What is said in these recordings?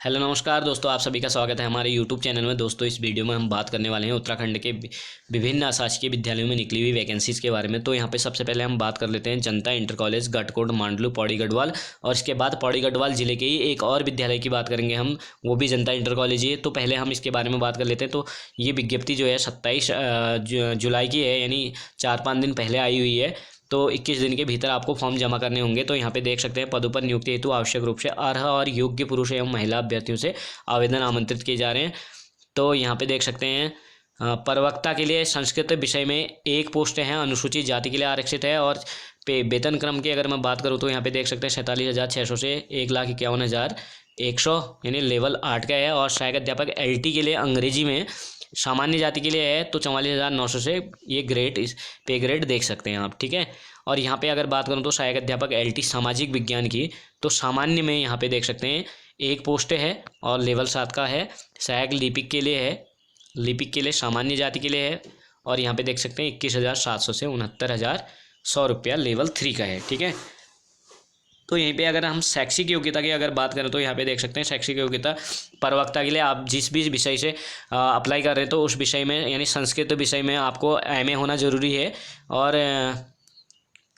Hello नमस्कार दोस्तों, आप सभी का स्वागत है हमारे यूट्यूब चैनल में। दोस्तों, इस वीडियो में हम बात करने वाले हैं उत्तराखंड के विभिन्न अशासकीय विद्यालयों में निकली हुई वैकेंसीज़ के बारे में। तो यहाँ पे सबसे पहले हम बात कर लेते हैं जनता इंटर कॉलेज गठकोट मांडलू पौड़ी गढ़वाल, और इसके बाद पौड़ी गढ़वाल जिले के ही एक और विद्यालय की बात करेंगे हम, वो भी जनता इंटर कॉलेज ही है। तो पहले हम इसके बारे में बात कर लेते हैं। तो ये विज्ञप्ति जो है 27 जुलाई की है, यानी 4-5 दिन पहले आई हुई है। तो 21 दिन के भीतर आपको फॉर्म जमा करने होंगे। तो यहाँ पे देख सकते हैं, पदों पर नियुक्ति हेतु आवश्यक रूप से अर्ह और योग्य पुरुष एवं महिला अभ्यर्थियों से आवेदन आमंत्रित किए जा रहे हैं। तो यहाँ पे देख सकते हैं, प्रवक्ता के लिए संस्कृत विषय में 1 पोस्ट है, अनुसूचित जाति के लिए आरक्षित है। और वेतन क्रम की अगर मैं बात करूँ तो यहाँ पे देख सकते हैं 47,600 से 1,51,100 यानी लेवल 8 का है। और सहायक अध्यापक LT के लिए अंग्रेजी में सामान्य जाति के लिए है तो 44,900 से ये पे ग्रेड देख सकते हैं आप, ठीक है। और यहाँ पे अगर बात करूँ तो सहायक अध्यापक LT सामाजिक विज्ञान की, तो सामान्य में यहाँ पे देख सकते हैं 1 पोस्ट है और लेवल 7 का है। सहायक लिपिक के लिए है, लिपिक के लिए सामान्य जाति के लिए है। और यहाँ पे देख सकते हैं 21,700 से 69,100 रुपया लेवल 3 का है, ठीक है। तो यहीं पे अगर हम शैक्षिक योग्यता की अगर बात करें तो यहाँ पे देख सकते हैं शैक्षिक योग्यता प्रवक्ता के लिए आप जिस भी विषय से अप्लाई कर रहे हैं तो उस विषय में, यानी संस्कृत विषय में आपको MA होना ज़रूरी है। और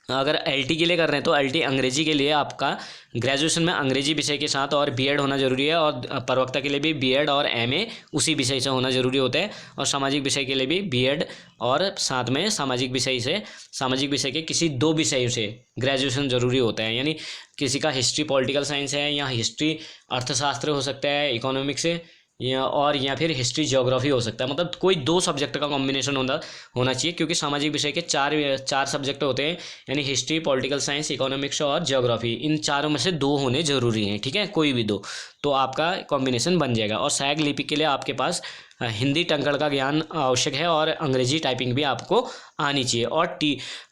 अगर LT के लिए कर रहे हैं तो LT अंग्रेजी के लिए आपका ग्रेजुएशन में अंग्रेजी विषय के साथ और B.Ed होना ज़रूरी है। और प्रवक्ता के लिए भी B.Ed और MA उसी विषय से होना ज़रूरी होता है। और सामाजिक विषय के लिए भी B.Ed और साथ में सामाजिक विषय के किसी 2 विषयों से ग्रेजुएशन ज़रूरी होता है। यानी किसी का हिस्ट्री पॉलिटिकल साइंस है, या हिस्ट्री अर्थशास्त्र हो सकता है इकोनॉमिक्स से, या फिर हिस्ट्री ज्योग्राफी हो सकता है। मतलब कोई 2 सब्जेक्ट का कॉम्बिनेशन होना चाहिए, क्योंकि सामाजिक विषय के चार सब्जेक्ट होते हैं, यानी हिस्ट्री पॉलिटिकल साइंस इकोनॉमिक्स और ज्योग्राफी। इन चारों में से 2 होने जरूरी हैं, ठीक है, कोई भी 2, तो आपका कॉम्बिनेशन बन जाएगा। और सहायक लिपिक के लिए आपके पास हिंदी टंकण का ज्ञान आवश्यक है और अंग्रेजी टाइपिंग भी आपको आनी चाहिए। और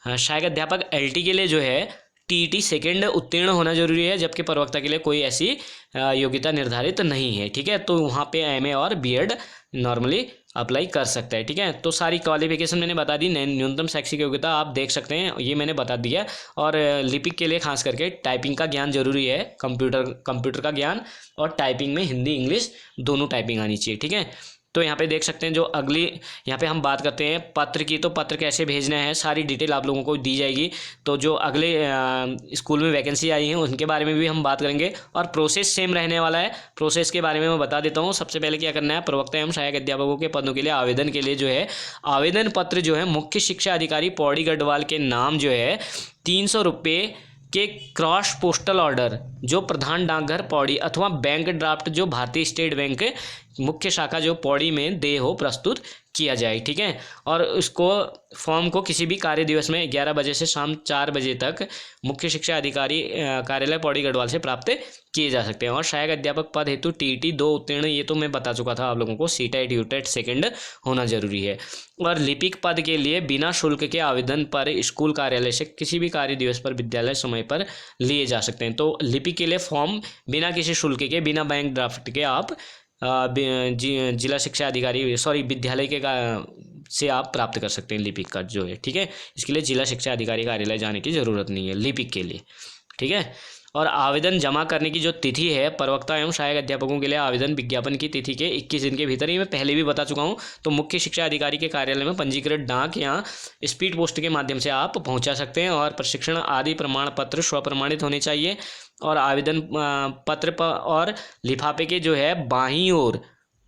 सहायक अध्यापक LT के लिए जो है TET सेकेंड उत्तीर्ण होना जरूरी है, जबकि प्रवक्ता के लिए कोई ऐसी योग्यता निर्धारित नहीं है, ठीक है। तो वहाँ पे MA और B.Ed नॉर्मली अप्लाई कर सकता है, ठीक है। तो सारी क्वालिफिकेशन मैंने बता दी। न्यूनतम शैक्षिक योग्यता आप देख सकते हैं, ये मैंने बता दिया। और लिपिक के लिए खास करके टाइपिंग का ज्ञान जरूरी है, कंप्यूटर का ज्ञान, और टाइपिंग में हिंदी इंग्लिश दोनों टाइपिंग आनी चाहिए, ठीक है। तो यहाँ पे देख सकते हैं, जो अगली यहाँ पे हम बात करते हैं पत्र की, तो पत्र कैसे भेजना है सारी डिटेल आप लोगों को दी जाएगी। तो जो अगले स्कूल में वैकेंसी आई है उनके बारे में भी हम बात करेंगे, और प्रोसेस सेम रहने वाला है। प्रोसेस के बारे में मैं बता देता हूँ। सबसे पहले क्या करना है, प्रवक्ता एवं सहायक अध्यापकों के पदों के लिए आवेदन के लिए जो है आवेदन पत्र जो है मुख्य शिक्षा अधिकारी पौड़ी गढ़वाल के नाम जो है 300 रुपये के क्रॉस पोस्टल ऑर्डर जो प्रधान डाकघर पौड़ी अथवा बैंक ड्राफ्ट जो भारतीय स्टेट बैंक मुख्य शाखा जो पौड़ी में दे हो प्रस्तुत किया जाए, ठीक है। और उसको फॉर्म को किसी भी कार्य दिवस में 11 बजे से शाम 4 बजे तक मुख्य शिक्षा अधिकारी कार्यालय पौड़ी गढ़वाल से प्राप्त किए जा सकते हैं। और सहायक अध्यापक पद हेतु TET 2 उत्तीर्ण, ये तो मैं बता चुका था आप लोगों को। CTET UTET सेकेंड होना जरूरी है। और लिपिक पद के लिए बिना शुल्क के आवेदन पर स्कूल कार्यालय से किसी भी कार्य दिवस पर विद्यालय समय पर लिए जा सकते हैं। तो लिपिक के लिए फॉर्म बिना किसी शुल्क के, बिना बैंक ड्राफ्ट के आप जिला शिक्षा अधिकारी विद्यालय के से आप प्राप्त कर सकते हैं लिपिक का जो है, ठीक है। इसके लिए जिला शिक्षा अधिकारी कार्यालय जाने की ज़रूरत नहीं है लिपिक के लिए, ठीक है। और आवेदन जमा करने की जो तिथि है प्रवक्ता एवं सहायक अध्यापकों के लिए आवेदन विज्ञापन की तिथि के 21 दिन के भीतर, ये मैं पहले भी बता चुका हूँ। तो मुख्य शिक्षा अधिकारी के कार्यालय में पंजीकृत डाक या स्पीड पोस्ट के माध्यम से आप पहुँचा सकते हैं। और प्रशिक्षण आदि प्रमाण पत्र स्वप्रमाणित होने चाहिए। और आवेदन पत्र और लिफाफे के जो है बाईं ओर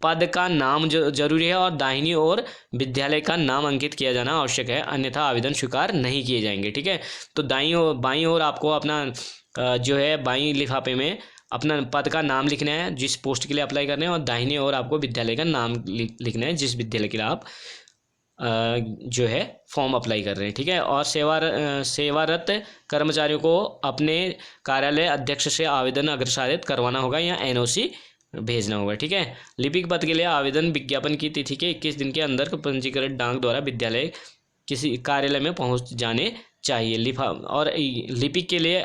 पद का नाम जो जरूरी है, और दाहिनी ओर विद्यालय का नाम अंकित किया जाना आवश्यक है, अन्यथा आवेदन स्वीकार नहीं किए जाएंगे, ठीक है। तो बाईं ओर आपको अपना जो है बाईं लिफाफे में अपना पद का नाम लिखना है जिस पोस्ट के लिए अप्लाई करना है, और दाहिनी ओर आपको विद्यालय का नाम लिखना है जिस विद्यालय के लिए आप जो है फॉर्म अप्लाई कर रहे हैं, ठीक है। और सेवारत कर्मचारियों को अपने कार्यालय अध्यक्ष से आवेदन अग्रसारित करवाना होगा या NOC भेजना होगा, ठीक है। लिपिक पद के लिए आवेदन विज्ञापन की तिथि के 21 दिन के अंदर पंजीकृत डाक द्वारा विद्यालय किसी कार्यालय में पहुंच जाने चाहिए। और लिपिक के लिए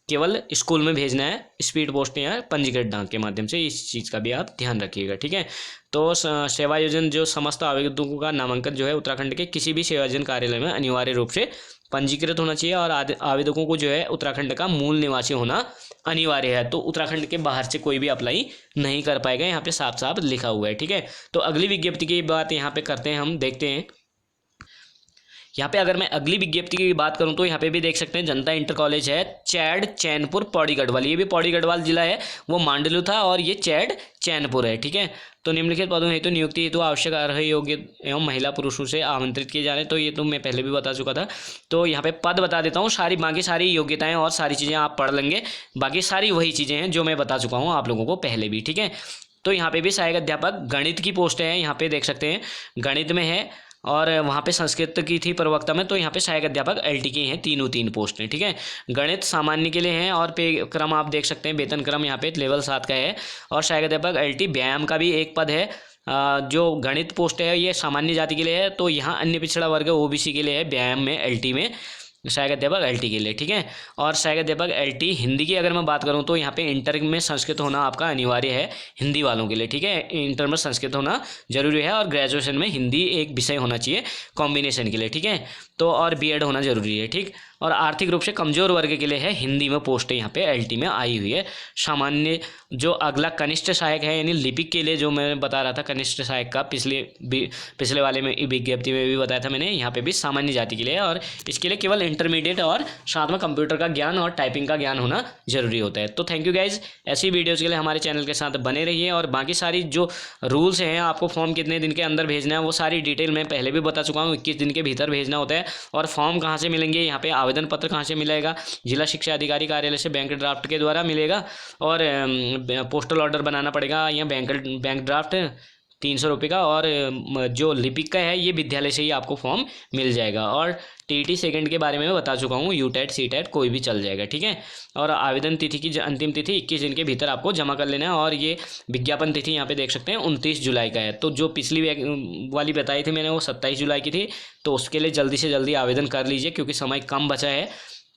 केवल स्कूल में भेजना है, स्पीड पोस्ट या पंजीकृत डाक के माध्यम से। इस चीज़ का भी आप ध्यान रखिएगा, ठीक है। तो सेवायोजन जो समस्त आवेदकों का नामांकन जो है उत्तराखंड के किसी भी सेवायोजन कार्यालय में अनिवार्य रूप से पंजीकृत होना चाहिए और आवेदकों को जो है उत्तराखंड का मूल निवासी होना अनिवार्य है। तो उत्तराखंड के बाहर से कोई भी अप्लाई नहीं कर पाएगा, यहाँ पे साफ साफ लिखा हुआ है। ठीक है, तो अगली विज्ञप्ति की बात यहाँ पे करते हैं, हम देखते हैं। यहाँ पे अगर मैं अगली विज्ञप्ति की बात करूँ तो यहाँ पे भी देख सकते हैं जनता इंटर कॉलेज है चैड चैनपुर पौड़ी गढ़वाल, ये भी पौड़ी गढ़वाल जिला है, वो मांडलू था और ये चैड चैनपुर है। ठीक है, तो निम्नलिखित पदों हेतु नियुक्ति हेतु आवश्यक अर्ह योग्य एवं महिला पुरुषों से आमंत्रित किए जा रहे हैं। तो ये तो मैं पहले भी बता चुका था, तो यहाँ पे पद बता देता हूँ, बाकी सारी योग्यताएं और सारी चीज़ें आप पढ़ लेंगे, बाकी सारी वही चीज़ें हैं जो मैं बता चुका हूँ आप लोगों को पहले भी। ठीक है, तो यहाँ पे भी सहायक अध्यापक गणित की पोस्ट है, यहाँ पे देख सकते हैं गणित में है, और वहाँ पे संस्कृत की थी प्रवक्ता में, तो यहाँ पे सहायक अध्यापक एलटी की हैं, तीन पोस्टें। ठीक है, गणित सामान्य के लिए हैं और पे क्रम आप देख सकते हैं, वेतन क्रम यहाँ पे लेवल 7 का है, और सहायक अध्यापक एलटी व्यायाम का भी एक पद है। जो गणित पोस्ट है ये सामान्य जाति के लिए है, तो यहाँ अन्य पिछड़ा वर्ग ओबीसी के लिए है, व्यायाम में एलटी में सहायक अध्यापक एलटी के लिए। ठीक है, और सहायक अध्यापक एलटी हिंदी की अगर मैं बात करूं तो यहाँ पे इंटर में संस्कृत होना आपका अनिवार्य है हिंदी वालों के लिए। ठीक है, इंटर में संस्कृत होना जरूरी है और ग्रेजुएशन में हिंदी एक विषय होना चाहिए कॉम्बिनेशन के लिए। ठीक है, तो और बीएड होना जरूरी है। ठीक, और आर्थिक रूप से कमजोर वर्ग के लिए है हिंदी में पोस्ट यहाँ पे एलटी में आई हुई है। सामान्य जो अगला कनिष्ठ सहायक है यानी लिपिक के लिए, जो मैं बता रहा था कनिष्ठ सहायक का पिछले वाले में विज्ञप्ति में भी बताया था मैंने, यहाँ पे भी सामान्य जाति के लिए है, और इसके लिए केवल इंटरमीडिएट और साथ में कंप्यूटर का ज्ञान और टाइपिंग का ज्ञान होना जरूरी होता है। तो थैंक यू गाइज, ऐसी वीडियोज़ के लिए हमारे चैनल के साथ बने रहिए, और बाकी सारी जो रूल्स हैं, आपको फॉर्म कितने दिन के अंदर भेजना है वो सारी डिटेल मैं पहले भी बता चुका हूँ, 21 दिन के भीतर भेजना होता है। और फॉर्म कहाँ से मिलेंगे, यहाँ पे आवेदन पत्र कहाँ से मिलेगा, जिला शिक्षा अधिकारी कार्यालय से बैंक ड्राफ्ट के द्वारा मिलेगा, और पोस्टल ऑर्डर बनाना पड़ेगा या बैंक ड्राफ्ट 300 रुपये का, और जो लिपिक का है ये विद्यालय से ही आपको फॉर्म मिल जाएगा। और टीटी सेकंड के बारे में मैं बता चुका हूँ, यूटेट सीटेट कोई भी चल जाएगा। ठीक है, और आवेदन तिथि की अंतिम तिथि 21 दिन के भीतर आपको जमा कर लेना है, और ये विज्ञापन तिथि यहाँ पे देख सकते हैं 29 जुलाई का है। तो जो पिछली वाली बताई थी मैंने वो 27 जुलाई की थी, तो उसके लिए जल्दी से जल्दी आवेदन कर लीजिए क्योंकि समय कम बचा है,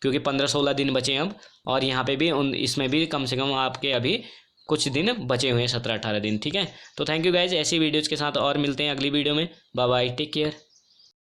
क्योंकि 15-16 दिन बचे हैं अब, और यहाँ पे भी इसमें भी कम से कम आपके अभी कुछ दिन बचे हुए हैं, 17-18 दिन। ठीक है, तो थैंक यू गाइज, ऐसी वीडियोज़ के साथ और मिलते हैं अगली वीडियो में। Bye bye, take care.